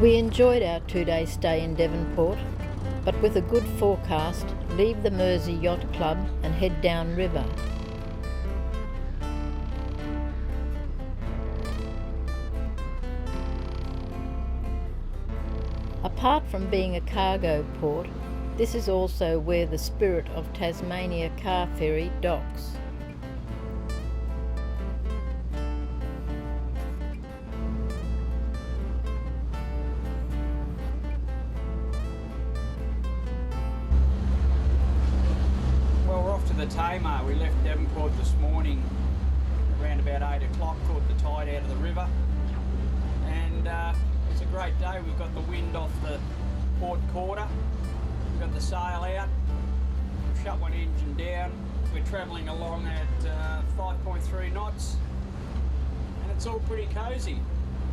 We enjoyed our 2-day stay in Devonport, but with a good forecast, leave the Mersey Yacht Club and head downriver. Apart from being a cargo port, this is also where the Spirit of Tasmania car ferry docks. Well, we're off to the Tamar. We left Devonport this morning around about 8 o'clock, caught the tide out of the river, and it's a great day. We've got the wind off the port quarter, we've got the sail out, we've shut one engine down, we're travelling along at 5.3 knots, and it's all pretty cosy.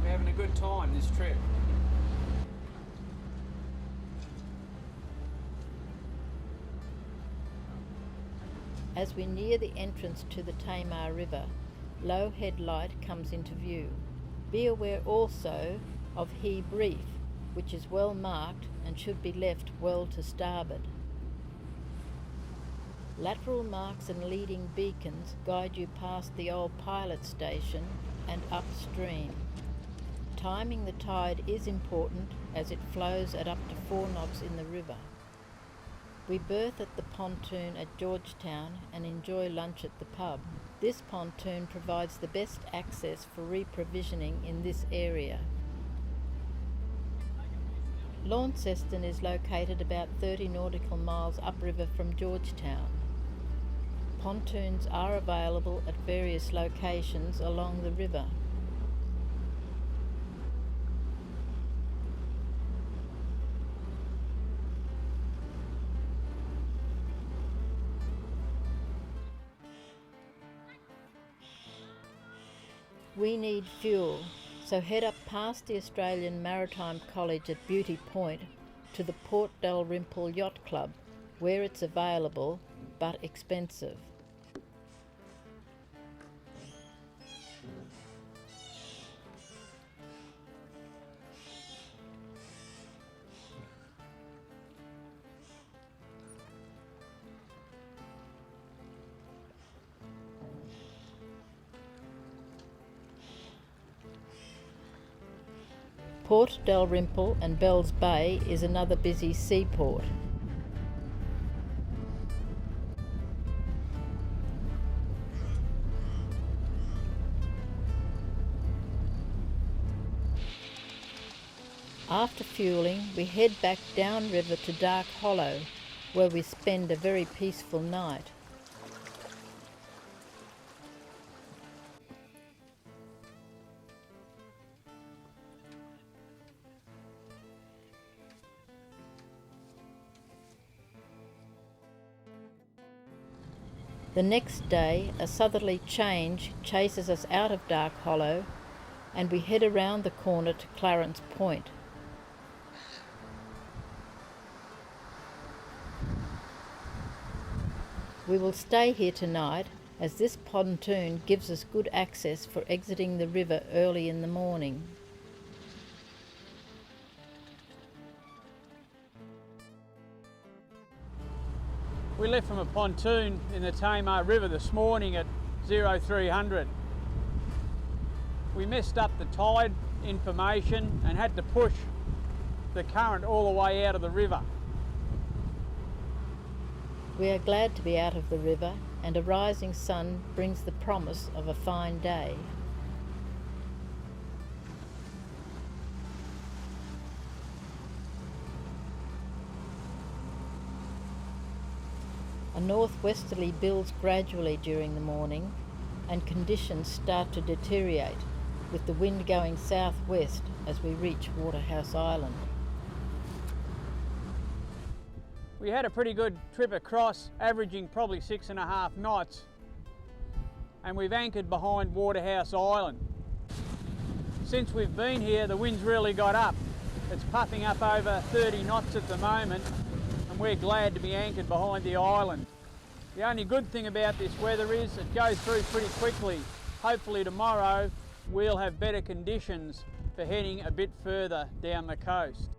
We're having a good time this trip. As we near the entrance to the Tamar River, low headlight comes into view. Be aware also of Heeb Reef, which is well marked and should be left well to starboard. Lateral marks and leading beacons guide you past the old pilot station and upstream. Timing the tide is important as it flows at up to 4 knots in the river. We berth at the pontoon at Georgetown and enjoy lunch at the pub. This pontoon provides the best access for reprovisioning in this area. Launceston is located about 30 nautical miles upriver from Georgetown. Pontoons are available at various locations along the river. We need fuel, so head up past the Australian Maritime College at Beauty Point to the Port Dalrymple Yacht Club, where it's available but expensive. Port Dalrymple and Bells Bay is another busy seaport. After fueling, we head back downriver to Dark Hollow, where we spend a very peaceful night. The next day, a southerly change chases us out of Dark Hollow and we head around the corner to Clarence Point. We will stay here tonight as this pontoon gives us good access for exiting the river early in the morning. We left from a pontoon in the Tamar River this morning at 0300. We messed up the tide information and had to push the current all the way out of the river. We are glad to be out of the river, and a rising sun brings the promise of a fine day. A northwesterly builds gradually during the morning and conditions start to deteriorate, with the wind going southwest as we reach Waterhouse Island. We had a pretty good trip across, averaging probably 6.5 knots, and we've anchored behind Waterhouse Island. Since we've been here, the wind's really got up. It's puffing up over 30 knots at the moment, and we're glad to be anchored behind the island. The only good thing about this weather is it goes through pretty quickly. Hopefully tomorrow we'll have better conditions for heading a bit further down the coast.